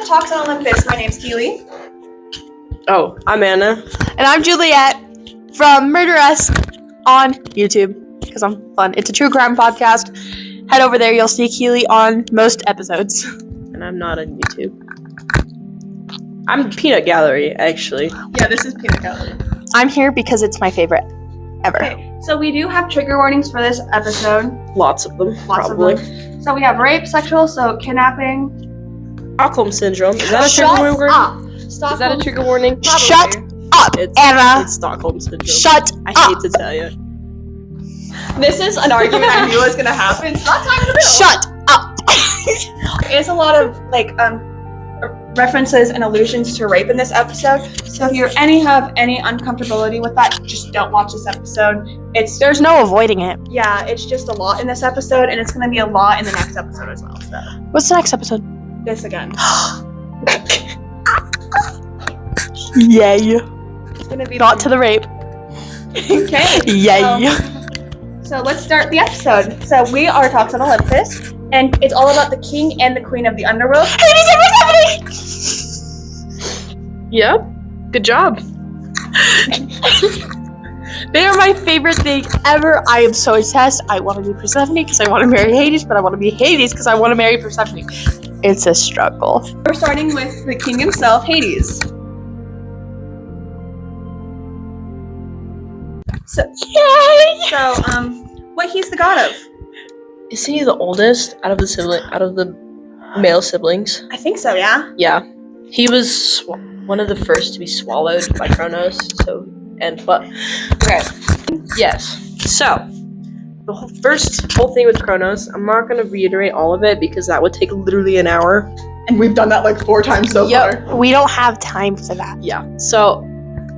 to Talks on Olympus. My name's Keely. Oh, I'm Anna. And I'm Juliet from Murder Us on YouTube, because I'm fun. It's a true crime podcast. Head over there, you'll see Keely on most episodes. And I'm not on YouTube. I'm Peanut Gallery, actually. Yeah, this is Peanut Gallery. I'm here because it's my favorite ever. Okay, so we do have trigger warnings for this episode. Lots of them, probably. Of them. So we have rape, sexual assault, kidnapping. Stockholm Syndrome. Is that a trigger warning? Is that a trigger warning? Probably. Shut up, Anna. It's Stockholm Syndrome. Shut I up. hate to tell you. This is an argument I knew was gonna happen. It's not time in the middle. Shut up. There's a lot of references and allusions to rape in this episode. So if you have any uncomfortability with that, just don't watch this episode. There's no avoiding it. Yeah, it's just a lot in this episode, and it's gonna be a lot in the next episode as well. So What's the next episode? this again. Yay. It's gonna be Not to the rape. Okay. Yay. So let's start the episode. So we are Talks on Olympus, and it's all about the king and the queen of the underworld. Hades and Persephone! Yep. Good job. They are my favorite thing ever. I am so obsessed. I want to be Persephone because I want to marry Hades, but I want to be Hades because I want to marry Persephone. It's a struggle. We're starting with the king himself, Hades. So, Yay! so what he's the god of? Is he the oldest out of the male siblings? I think so, yeah. Yeah. He was one of the first to be swallowed by Kronos. Okay. Yes. So, the whole thing with Kronos, I'm not going to reiterate all of it because that would take literally an hour. And we've done that like 4 times so far. We don't have time for that. Yeah. So,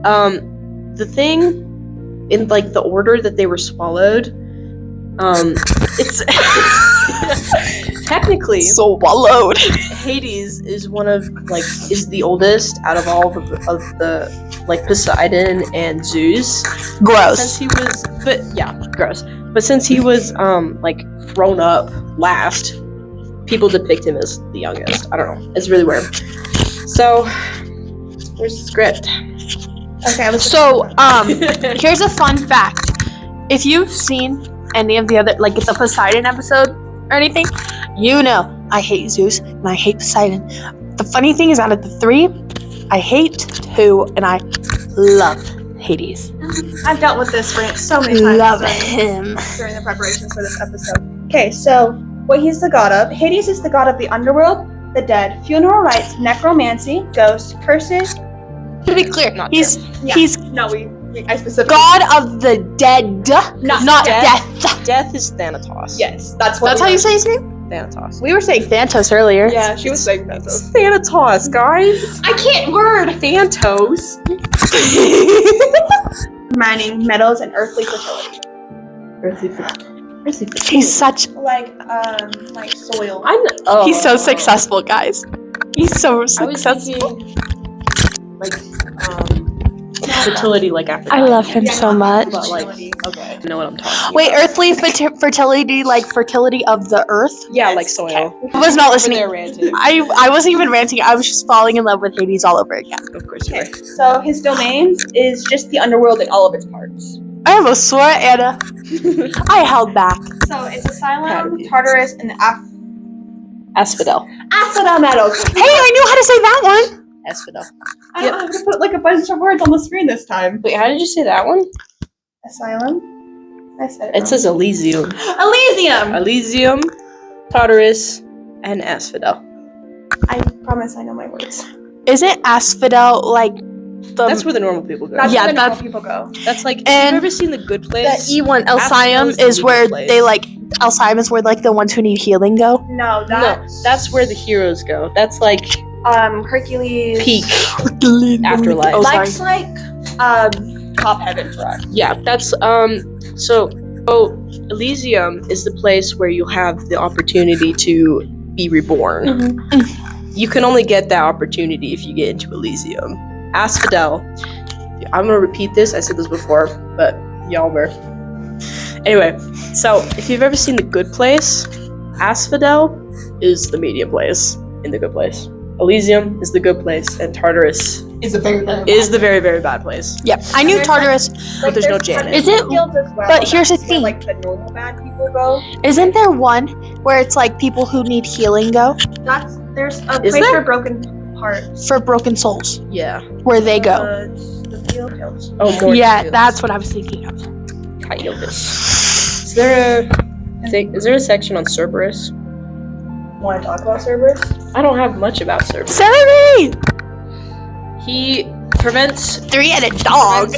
the thing in like the order that they were swallowed, it's technically Swallowed. Hades is is the oldest out of all of the like Poseidon and Zeus. Gross. Since he was, gross. But since he was thrown up last, people depict him as the youngest. I don't know. It's really weird. So, where's the script? Okay, So, here's a fun fact. If you've seen any of the other, like the Poseidon episode or anything, you know I hate Zeus and I hate Poseidon. The funny thing is, out of the 3, I hate 2 and I love Hades. I've dealt with this rant so many times. Love him. During the preparations for this episode. Okay, so what he's the god of. Hades is the god of the underworld, the dead, funeral rites, necromancy, ghosts, curses. To be clear, he's No, I specifically. god of the dead, not death. Death is Thanatos. Yes, that's what. That's how you say his name? Thanatos. We were saying Thantos earlier. Yeah, she was saying that. It's Thanatos, guys. I can't word. Thanatos. Mining metals and earthly fertility. Earthly fertility. He's such. Like soil. He's so successful, guys. He's so I was successful. thinking, fertility, like after. I love him so much. But okay, I know what I'm talking about. Wait, earthly fertility, like fertility of the earth? Yeah, like soil. I was not listening. Over there ranting. I wasn't even ranting. I was just falling in love with Hades all over again. Of course you Okay, were. so his domain is just the underworld in all of its parts. I almost swore, Anna. I held back. So it's Asylum, Tartarus, and the Asphodel. Asphodel metals. Hey, I knew how to say that one. Asphodel. I don't have to put like a bunch of words on the screen this time. Wait, how did you say that one? Asylum. I said it. It says Elysium. Elysium. Elysium, Tartarus, and Asphodel. I promise I know my words. Isn't Asphodel like the? That's where the normal people go. That's Yeah, where the normal that's- people go. That's like. And have you ever seen The Good The Place? E1 Asphodel Alcyam is the is where place. they like. Alcyam is where like the ones who need healing go. No, No, that's where the heroes go. That's like Hercules. peak afterlife. Oh, sorry. Like's like top heaven for us. Yeah, that's so Elysium is the place where you have the opportunity to be reborn. Mm-hmm. You can only get that opportunity if you get into Elysium. Asphodel. I'm gonna repeat this. I said this before, but y'all were. Anyway, so if you've ever seen The Good Place, Asphodel is the medium place in The Good Place. Elysium is the good place, and Tartarus Is a very is the very, very bad place. Yep. I knew There's, Tartarus. But there's no Janet. Is it- Fields as well, but here's the that's where, thing. like the normal bad people go. Isn't there one where it's like people who need healing go There's a Is place there? for broken hearts. for broken souls? Yeah. Where they go. It's the field hills. Oh, more Yeah, fields. that's what I was thinking of. Caiaphas. Is there a section on Cerberus? Want to talk about Cerberus? I don't have much about Cerberus. Celery! He prevents 3-headed dog.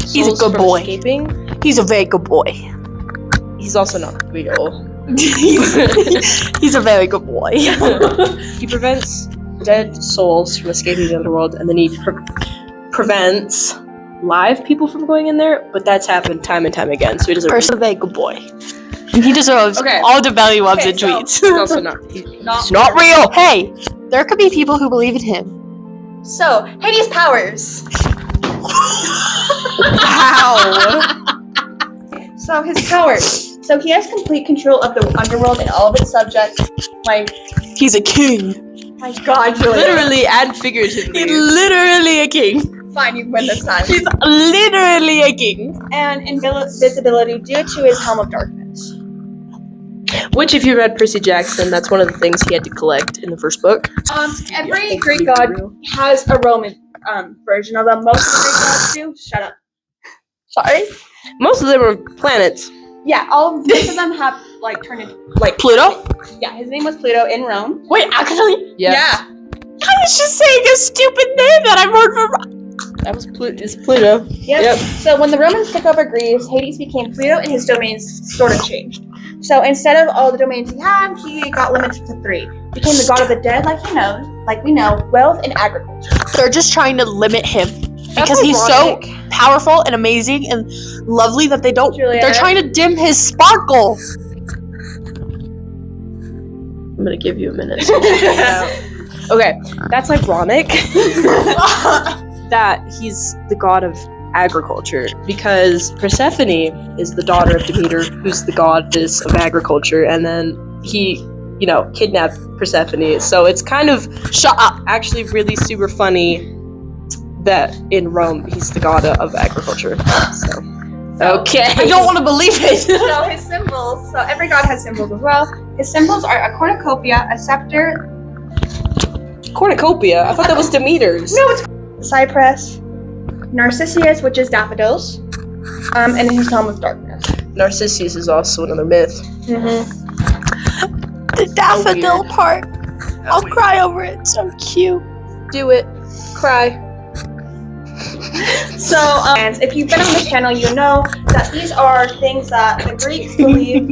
He's a good boy. Escaping. He's a very good boy. He's also not real. He's a very good boy. He prevents dead souls from escaping the underworld, and then he prevents live people from going in there. But that's happened time and time again, so he doesn't. Person, a very good boy. And he deserves Okay. all the value of Okay, the so- tweets. He's also not. He's Not not real. Hey, there could be people who believe in him. So, Hades' powers. Wow. So his powers. So he has complete control of the underworld and all of its subjects. Like, He's a king. my God, Juliet. Literally and figuratively. He's literally a king. Fine, you win this time. He's literally a king. And invisibility due to his helm of darkness. Which, if you read Percy Jackson, that's one of the things he had to collect in the first book. Every Greek god has a Roman version of them. Most of the Greek gods do. Shut up. Sorry. Most of them are planets. Yeah, most of them have like turned into like Pluto? Yeah, his name was Pluto in Rome. Wait, actually? Yeah. I was just saying a stupid name that I've heard from. That was It's Pluto. Yep. So when the Romans took over Greece, Hades became Pluto, and his domains sort of changed. So instead of all the domains he had, he got limited to 3. Became the god of the dead, like we know, wealth and agriculture. They're just trying to limit him because That's he's so ironic. powerful and amazing and lovely that they don't. Juliet. They're trying to dim his sparkle. I'm gonna give you a minute. Okay, that's ironic that he's the god of agriculture because Persephone is the daughter of Demeter, who's the goddess of agriculture, and then he, kidnapped Persephone. So it's kind of Shut up. actually really super funny that in Rome he's the god of agriculture. So okay, I don't want to believe it. So his symbols, so every god has symbols as well. His symbols are a cornucopia, a scepter, cornucopia. I thought that was Demeter's. no, it's cypress, Narcissus, which is daffodils, and his helm of darkness. Narcissus is also another myth. The daffodil part. I'll cry over it. So cute. Do it. Cry. So, and if you've been on this channel, you know that these are things that the Greeks believe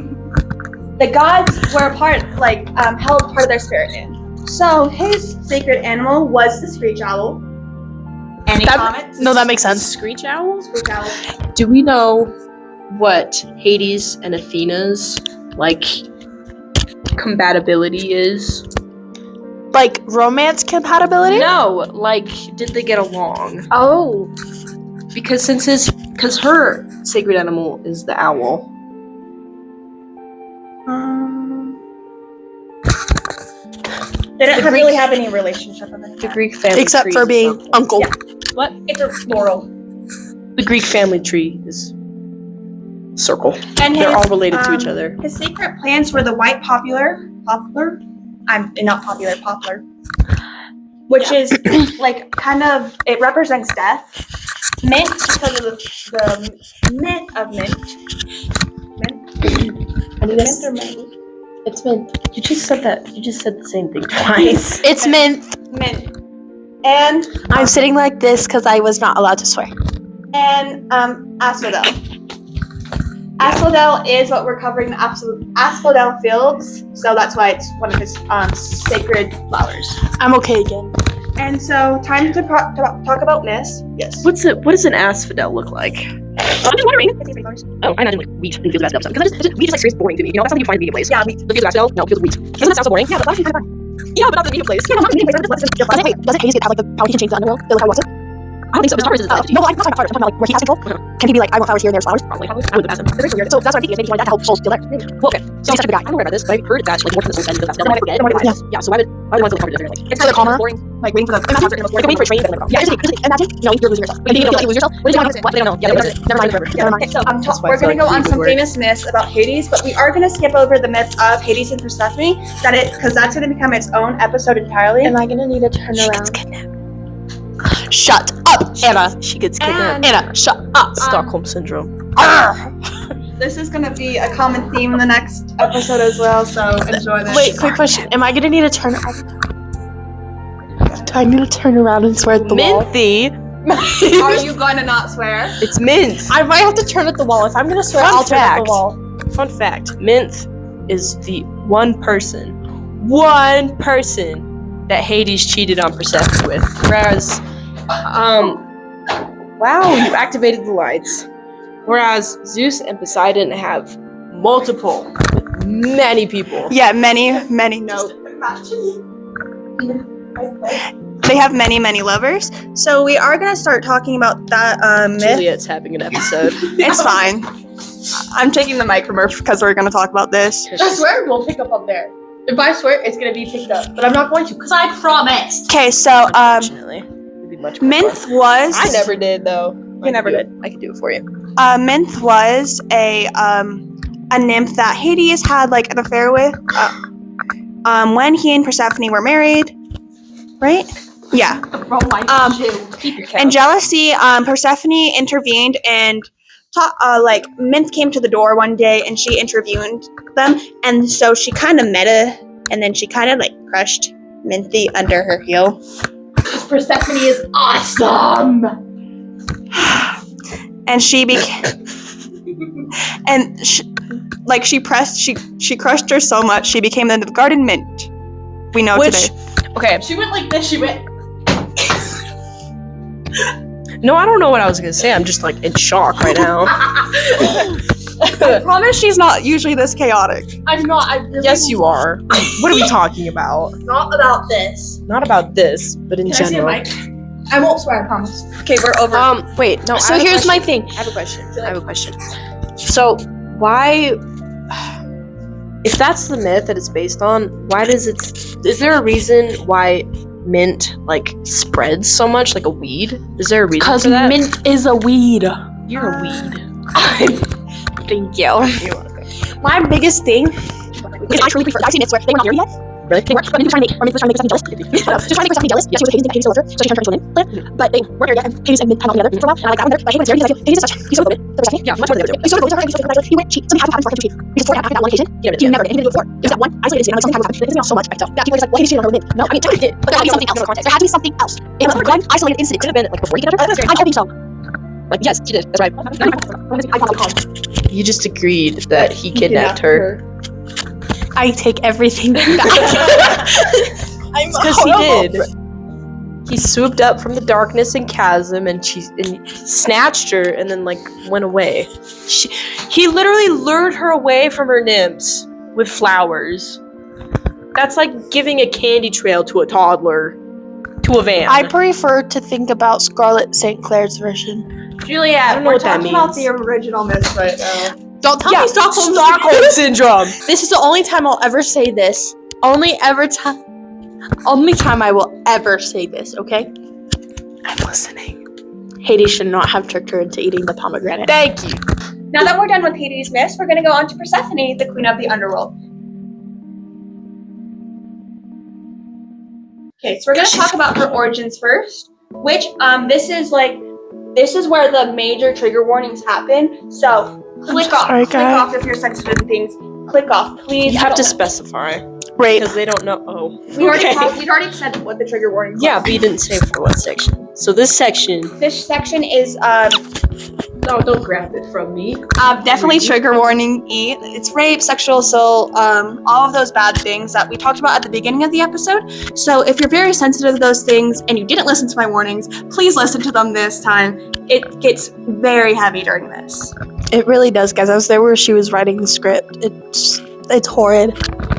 the gods were held part of their spirit in. So his sacred animal was the screech owl. Any comments? No, that makes sense. Screech owl? Screech owl. Do we know what Hades and Athena's compatibility is? Like romance compatibility? No, did they get along? Oh. Because her sacred animal is the owl. They didn't really have any relationship with it. The Greek family Except tree for is being so- uncle. Yeah. What? It's a floral. The Greek family tree is circle. And They're all related to each other. His secret plants were the white poplar, which is it represents death. Mint because of the mint of mint. Mint or mint? It's mint. You just said that. You just said the same thing twice. It's mint. Mint. And I'm sitting like this because I was not allowed to swear. and asphodel. Asphodel is what we're covering, the asphodel fields, so that's why it's one of his sacred flowers. I'm okay again. And so, time to talk about Miss. Yes. What does an asphodel look like? I'm just wondering. Oh, I imagine wheat in fields of asphodel. Because wheat is serious boring to me. That's something you find in medium place. Yeah, wheat. The fields of asphodel? No, fields of wheat. Doesn't that sound so boring? Yeah, but that's kind of fun. Yeah, but not the medium place. Wait, doesn't Hades have like the power he can change the underworld? They look how he wants it? I don't think so. There's not No, I'm not talking about flowers. I'm talking about like where he has control. Can he be like, I want flowers here and there's flowers? Probably. I would pass him. So that's what I'm thinking. Maybe he wanted that to help souls feel there. Well, okay. So he's such a good guy. I don't know about this, but I've heard that like more than the soul said, that's never forget. Yeah. Yeah. So why would the ones that come different? Like It's kind of calmer. boring. Like waiting for the Like waiting for a train. Yeah, imagine. No, you're losing yourself. You lose yourself. What did you want? What? They don't know. Yeah, they don't know. Never mind. Never mind. Okay, so That's why I we're feel gonna go like on he some would work. famous myths about Hades, but we are gonna skip over the myth of Hades and Persephone, because that's gonna become its own episode entirely. Am I gonna need to turn around? Shut up, Anna. She gets kidnapped. Anna, shut up. Stockholm syndrome. This is gonna be a common theme in the next episode as well, so enjoy this. Wait, quick question. Am I gonna need to turn? Do I need to turn around and swear at the wall? Minthy. Are you going to not swear? It's Mint. I might have to turn at the wall. If I'm gonna swear, Fun I'll turn at fact. the wall. Fun fact: Mint is the one person that Hades cheated on Persephone with. Whereas, wow, you activated the lights. Whereas Zeus and Poseidon have multiple, many people. Yeah, many no. They have many lovers. So we are gonna start talking about that myth. Juliet's having an episode. It's fine. I'm taking the mic from her because we're gonna talk about this. I swear we'll pick up there. If I swear, it's gonna be picked up, but I'm not going to because I promised. Okay, so Unfortunately, it'd be much more Minth fun. was. I never did though. You never did. I could do it for you. Minth was a nymph that Hades had like an affair with. When he and Persephone were married, right? Yeah. Keep your And jealousy, Persephone intervened and Minth came to the door one day and she interviewed them, and so she kind of and then she kind of like crushed Minthy under her heel. Persephone is awesome. And she became, and she crushed her so much she became the garden mint we know today. Okay. She went like this. She went. No, I don't know what I was gonna say. I'm just like in shock right now. I promise she's not usually this chaotic. I'm not. I really Yes, you are. What are we talking about? Not about this. Not about this, but in Can I see a general. mic? I won't swear. I promise. Okay, we're over. Wait, no. So I have a here's my question. thing. I have a question. So why, if that's the myth that it's based on, why does is there a reason why mint like spreads so much like a weed? Is there a reason Because for that? mint is a weed. You're a weed. Thank you. My biggest thing is I truly prefer. I've seen it where they were not married yet. Really? They weren't. But Minth was trying to make Persephone jealous. She was trying to make Persephone jealous. Yeah, she was Hades still loved her, so she turned her into a nymph. But they weren't married yet, and Hades and Minth had not been together for a while. And I like that one there. But Hades is Hades is such. He's so devoted to Persephone. Yeah, much more than the other two. He's so devoted to her. He's so devoted to her. He went cheat. Something had to happen for him to cheat. He just swore after that one occasion. He never did. He didn't do it before. It was that one isolated incident. Something happened. It pisses me off so much. So yeah, people are just like, well, Hades cheated on her with Minth. No, I mean, he did. But there had to be something else. There had to be something else. It was one isolated incident. Could have been like before you get her. I'm hoping so. Like yes, she did. That's right. I follow. You just agreed that he kidnapped her. I take everything back. Because he did. He swooped up from the darkness and chasm, and snatched her, and then like went away. He literally lured her away from her nymphs with flowers. That's like giving a candy trail to a toddler, to a van. I prefer to think about Scarlett St. Clair's version. Juliet, I don't know we're what that talking about means. the original myth right now. Don't tell Yeah, me Stockholm syndrome. This is the only time I'll ever say this. Only time I will ever say this, okay? I'm listening. Hades should not have tricked her into eating the pomegranate. Thank you. Now that we're done with Hades' myths, we're gonna go on to Persephone, the queen of the underworld. Okay, so we're gonna talk about her origins first, which this is where the major trigger warnings happen. So click off. sorry, Click guys. off if you're sensitive to things. Click off, please. You have to specify Rape. because they don't know. Oh, We already said what the trigger warnings Yeah, are. but you didn't say for what section. So this section. This section is No, don't grab it from me. definitely trigger warning E. It's rape, sexual assault, all of those bad things that we talked about at the beginning of the episode. So if you're very sensitive to those things and you didn't listen to my warnings, please listen to them this time. It gets very heavy during this. It really does, guys. I was there where she was writing the script. It's horrid.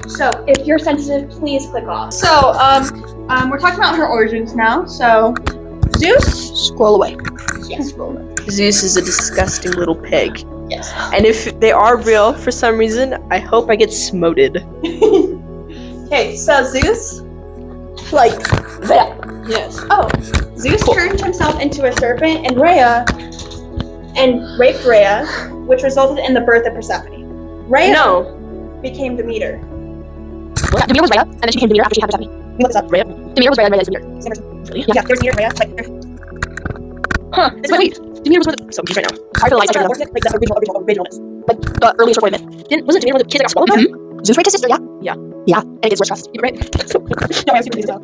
So if you're sensitive, please click off. So we're talking about her origins now. So Zeus? Scroll away. Yes, roll it. Zeus is a disgusting little pig. Yes. And if they are real for some reason, I hope I get smoted. Okay, so Zeus, like that. Yes. Oh, Zeus turned himself into a serpent and raped Rhea, which resulted in the birth of Persephone. Rhea No. became Demeter. Demeter was Rhea, and then she became Demeter after she had Persephone. You look this up. Rhea. Demeter was Rhea, and Rhea is Demeter. Same person. Really? Yeah, there's Demeter, Rhea. Like, there's Huh. Wait. Demeter was one of the... So, right now. Sorry for the lights. like, I like the originalness. Like the earliest story myth. Wasn't Demeter one of the kids that got swallowed? Mm-hmm. Zeus raped his sister, yeah? Yeah. Yeah, and it gets worse fast. You're right. No, I have super details.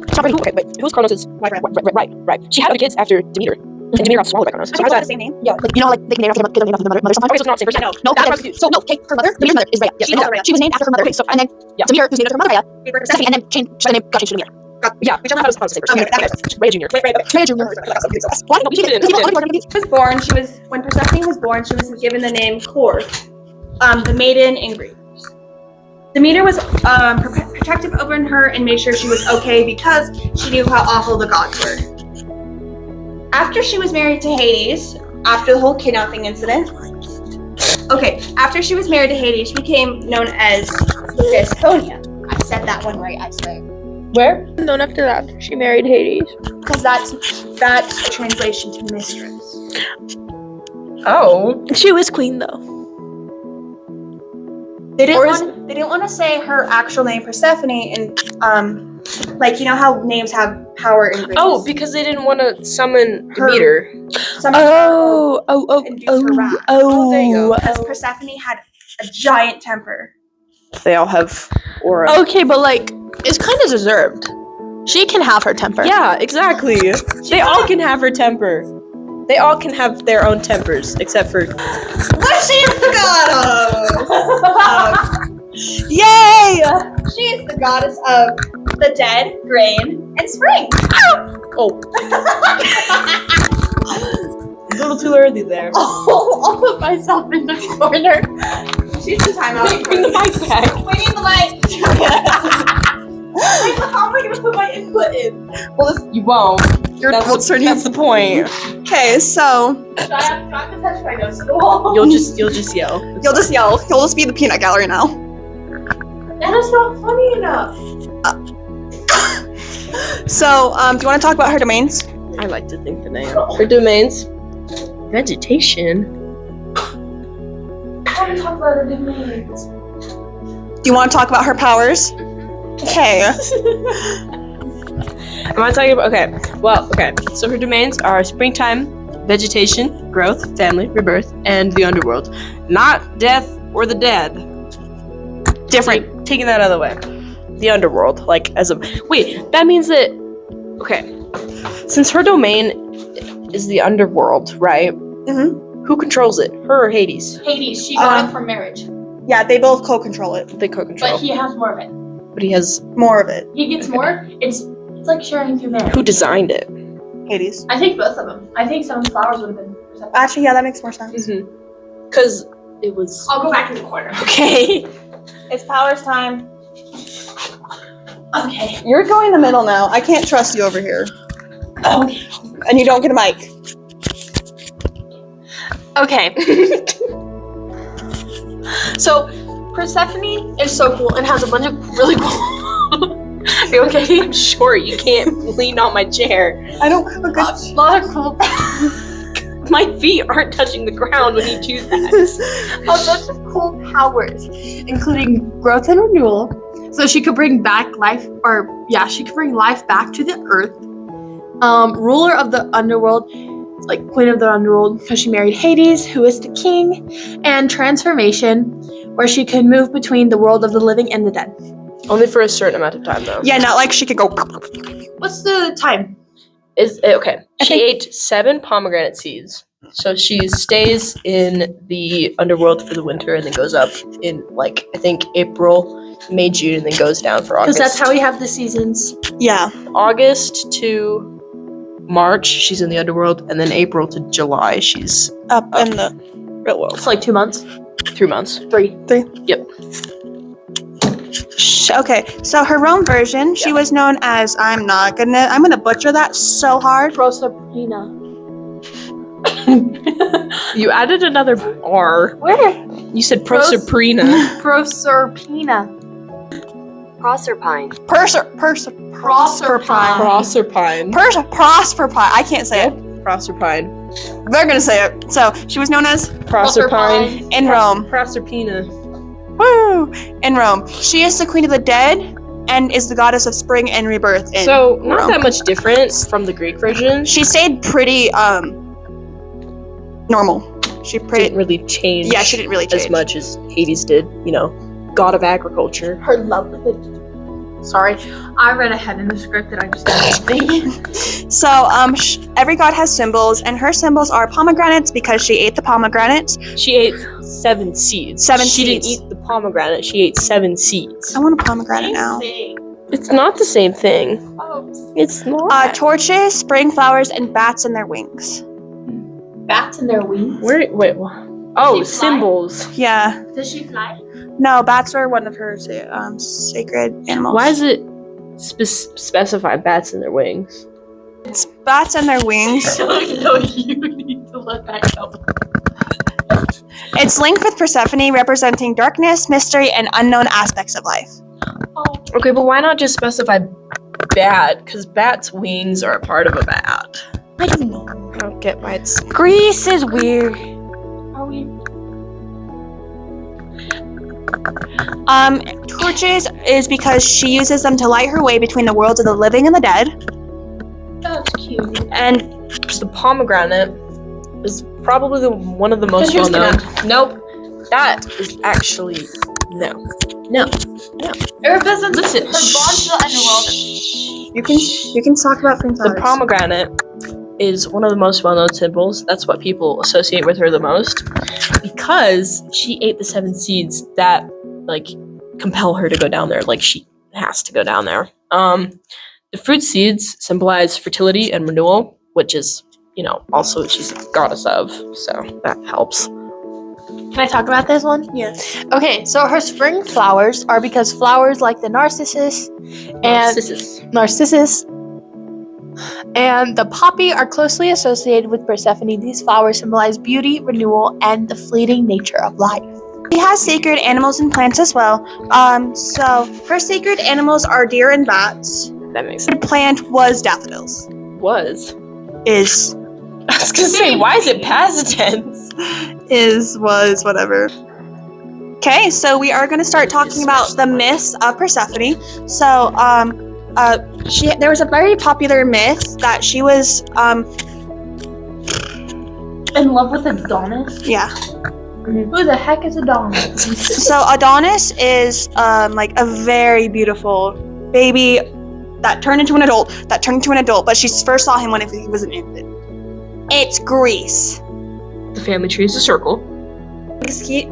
Stop who? Okay, wait. Who's Kronos' Right. Right. She had other kids after Demeter. And Demeter got swallowed by Kronos. So So how's they that? the same name? Yeah, like, you know how, like, they can name after their mother sometimes? Okay, so it's not the same person. I know. No, That's okay. So, no, okay, her mother, Demeter's mother, is Rhea. She's And also Rhea. She was named after her mother. Okay, so and then yeah. Demeter, who's named after her mother, Rhea, Gave birth to Persephone, and then the name got changed to Demeter. Yeah, we don't know how to the same person. Okay, that Rhea Jr. Wait. Rhea Jr. Why? No, we should She get When Persephone was born, she was given the name Kor, the maiden in Greek. Demeter was protective over her and made sure she was okay because she knew how awful the gods were. After she was married to Hades, after the whole kidnapping incident, after she was married to Hades, she became known as Persephone. I said that one right, I swear. Where? Known after that, she married Hades. Because that's a translation to mistress. Oh. She was queen, though. They didn't want to say her actual name Persephone and like, you know how names have power in Greece. Oh, because they didn't want to summon Her- Demeter. Induce her wrath. Oh, there you go. Because Persephone had a giant temper. They all have aura. Okay, but like, it's kind of deserved. She can have her temper. Yeah, exactly. They all can have her temper. They all can have their own tempers, except for... What she is the goddess of? Yay! She is the goddess of the dead, grain, and spring. Oh. A little too early there. I'll put myself in the corner. She's in timeout. Bring the mic back. We need the mic. How am I gonna put my input in? Well, You won't. That's the point. okay. So Do I have to touch my nose to the wall? You'll just yell. you'll just yell. You'll just be the peanut gallery now. That is not funny enough. So, do you want to talk about her domains? I like to think the name. Her domains. Vegetation. I want to talk about her domains. Do you want to talk about her powers? Okay. Am I talking about? Okay. Well, okay. So her domains are springtime, vegetation, growth, family, rebirth, and the underworld. Not death or the dead. Different. Taking that out of the way. The underworld, like as a wait. That means that okay. Since her domain is the underworld, right? Mm-hmm. Who controls it? Her or Hades? Hades, she got it from marriage. Yeah, they both co-control it. They co-control. But he has more of it. But he has More of it. He gets more. It's like sharing through marriage. who designed it? Hades. I think both of them. I think some flowers would have been. Actually, yeah, that makes more sense. Because it was I'll go back in the corner. okay. It's powers time. Okay. You're going in the middle now. I can't trust you over here. Okay. And you don't get a mic. Okay. So, Persephone is so cool and has a bunch of really cool. Are you okay? I'm short. You can't lean on my chair. I don't have a good. A lot of cool. My feet aren't touching the ground when you do that. A bunch of cool powers, including growth and renewal. So she could bring back life, she could bring life back to the earth. Ruler of the underworld, like queen of the underworld, because she married Hades, who is the king, and transformation, where she could move between the world of the living and the dead. Only for a certain amount of time, though. Yeah, not like she could go. What's the time? Is okay. She ate 7 pomegranate seeds, so she stays in the underworld for the winter, and then goes up in I think April, May, June, and then goes down for August. Because that's how we have the seasons. Yeah. August to March, she's in the underworld, and then April to July, she's Up in the real world. It's like 2 months. 3 months. 3. Yep. Okay, so her Rome version, she was known as, I'm gonna butcher that so hard. Proserpina. You added another R. Where? You said Proserpina. Proserpina. Proserpine. Proserpine. Proserpine. Prosperpine. I can't say it. Proserpine. They're gonna say it. So she was known as Proserpine. in Rome. Proserpina. Woo! In Rome. She is the queen of the dead and is the goddess of spring and rebirth in So not Rome. that much different from the Greek version. She stayed pretty normal. She Didn't pretty really change. Yeah, she didn't really change. as much as Hades did. You know, god of agriculture. Her love with it. Sorry, I read ahead in the script and I just didn't think. So every god has symbols, and her symbols are pomegranates because she ate the pomegranates. She ate 7 seeds. She didn't eat the pomegranate. She ate 7 seeds. I want a pomegranate now. It's not the same thing. It's not. Torches, spring flowers, and bats in their wings. Bats in their wings. Wait. Oh, She fly? symbols. Yeah. Does she fly? No, bats are one of her sacred animals. Why does it specify bats in their wings? It's bats in their wings. No, you need to let that go. It's linked with Persephone, representing darkness, mystery, and unknown aspects of life. Okay, but why not just specify bat? Because bats' wings are a part of a bat. I don't know. I don't get why it's. Greece is weird. Are we? Torches is because she uses them to light her way between the worlds of the living and the dead. That's cute. And The pomegranate is probably one of the most Here's well known. Nope. That is actually. No. It represents Listen. her bond to the underworld. you can talk about flame The flowers. pomegranate is one of the most well-known symbols. That's what people associate with her the most, because she ate the 7 seeds that like compel her to go down there. Like she has to go down there. The fruit seeds symbolize fertility and renewal, which is, you know, also what she's a goddess of, so that helps. Can I talk about this one? Yes. Okay, so her spring flowers are because flowers like the narcissus and narcissus and the poppy are closely associated with Persephone. These flowers symbolize beauty, renewal, and the fleeting nature of life. She has sacred animals and plants as well. So her sacred animals are deer and bats. That makes sense. Her plant was daffodils. Was. Is, I was gonna say, why is it past tense? was, whatever. Okay, so we are going to start talking about the myths of Persephone. So, there was a very popular myth that she was, In love with Adonis? yeah. Who the heck is Adonis? So Adonis is, like a very beautiful baby that turned into an adult, but she first saw him when he was an infant. It's Greece. The family tree is a circle.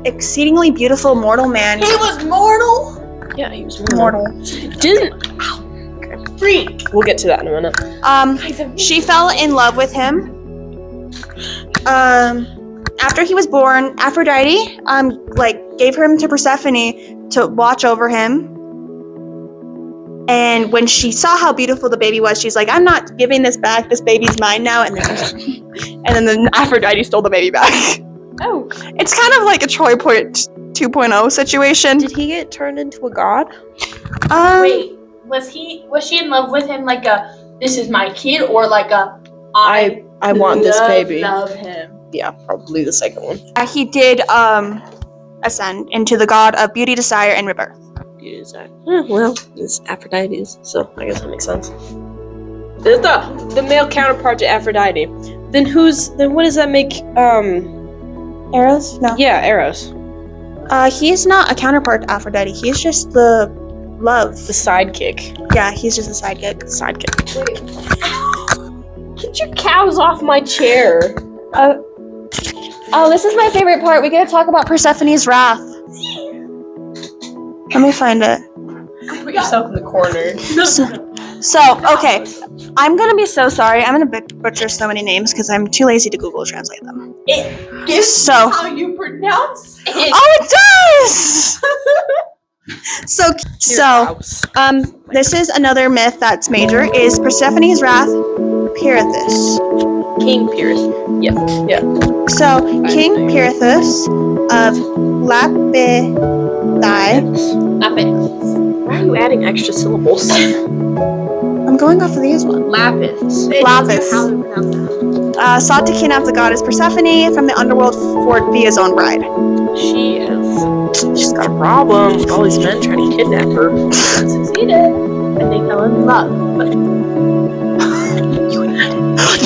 Exceedingly beautiful mortal man. He was mortal? Yeah, he was Mortal. Didn't. Freak. We'll get to that in a minute. She fell in love with him. After he was born, Aphrodite, gave him to Persephone to watch over him. And when she saw how beautiful the baby was, she's like, I'm not giving this back. This baby's mine now. And then Aphrodite stole the baby back. Oh. It's kind of like a Troy Point 2.0 situation. Did he get turned into a god? Wait, was she in love with him like a this is my kid or like a I want this baby. Love him. Yeah, probably the second one. He did ascend into the god of beauty, desire, and rebirth. Well, it's Aphrodite's, so I guess that makes sense. The male counterpart to Aphrodite. Then what does that make? Eros? No. Yeah, Eros. He's not a counterpart to Aphrodite. He's just the love. The sidekick. Yeah, he's just a sidekick. Sidekick. Get your cows off my chair. Oh, this is my favorite part. We gotta talk about Persephone's wrath. Let me find it. Put yourself in the corner. So, okay. I'm gonna be so sorry. I'm gonna butcher so many names because I'm too lazy to Google Translate them. It gives So- how you pronounce it. Oh, it does! So, this is another myth that's major. Is Persephone's wrath Pirithous? King Pierce. Yeah. So, King Pirithous of Lapithai. Why are you adding extra syllables? I'm going off of these ones. Lapis. Lapis. How do you pronounce that? Sought to kidnap the goddess Persephone from the underworld for be his own bride. She's got a problem with all these men trying to kidnap her. Succeeded. And they fell in love.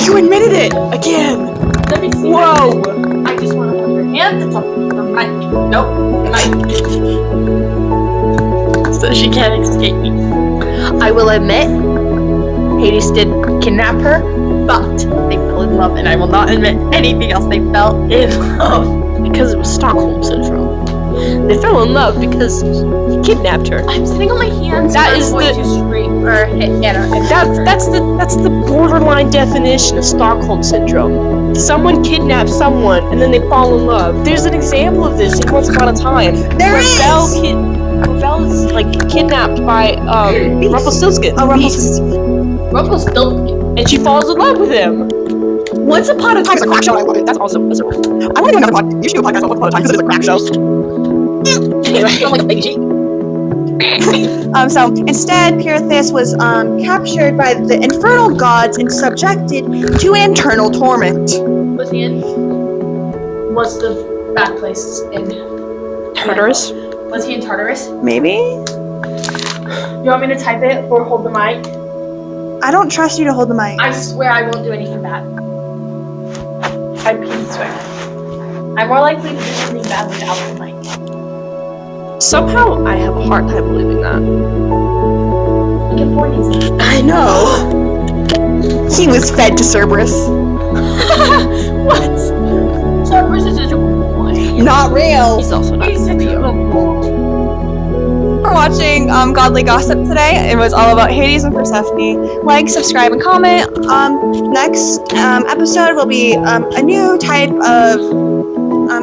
You admitted it again. Let me see. Whoa. I just want to put your hands up the mic. Nope. The mic. So she can't escape me. I will admit, Hades did kidnap her, but they fell in love, and I will not admit anything else. They fell in love. Because it was Stockholm syndrome. They fell in love because he kidnapped her. I'm sitting on my hands. That and is I'm going the- to scream or hit Anna. That's the borderline definition of Stockholm syndrome. Someone kidnaps someone and then they fall in love. There's an example of this in Once Upon a Time. There where is! Belle is like kidnapped by Rumpelstiltskin. Oh, Rumpelstiltskin. Rumpelstiltskin. And she falls in love with him. Once Upon a Time is a crack show. I love it. That's also a I want to do another podcast. You should do a podcast on Once Upon a Time because it is a crack show. I'm like a baby sheep. So instead, Pirithous was captured by the infernal gods and subjected to eternal torment. Was he in? What's the bad place in? Tartarus. Was he in Tartarus? Maybe? You want me to type it or hold the mic? I don't trust you to hold the mic. I swear I won't do anything bad. I please swear. I'm more likely to do something bad without the mic. Somehow I have a hard time believing that. Look at Forney's. I know. He was fed to Cerberus. What? Cerberus is such a boy. Not real. He's also not. He's such a boy. For watching Godly Gossip today. It was all about Hades and Persephone. Like, subscribe, and comment. Next episode will be a new type of.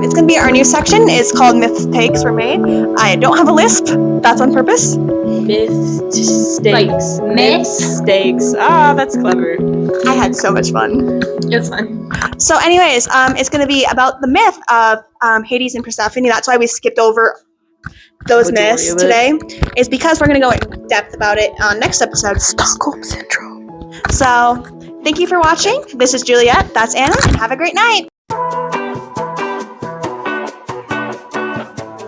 It's going to be our new section. It's called Myth Takes Were Made. I don't have a lisp. That's on purpose. Mistakes. Like, Mistakes. Ah, that's clever. I had so much fun. It's fun. So, anyways, it's going to be about the myth of Hades and Persephone. That's why we skipped over those Majority myths of it. today. Is because we're going to go in depth about it on next episode. Stockholm syndrome. So, thank you for watching. This is Juliet. That's Anna. Have a great night.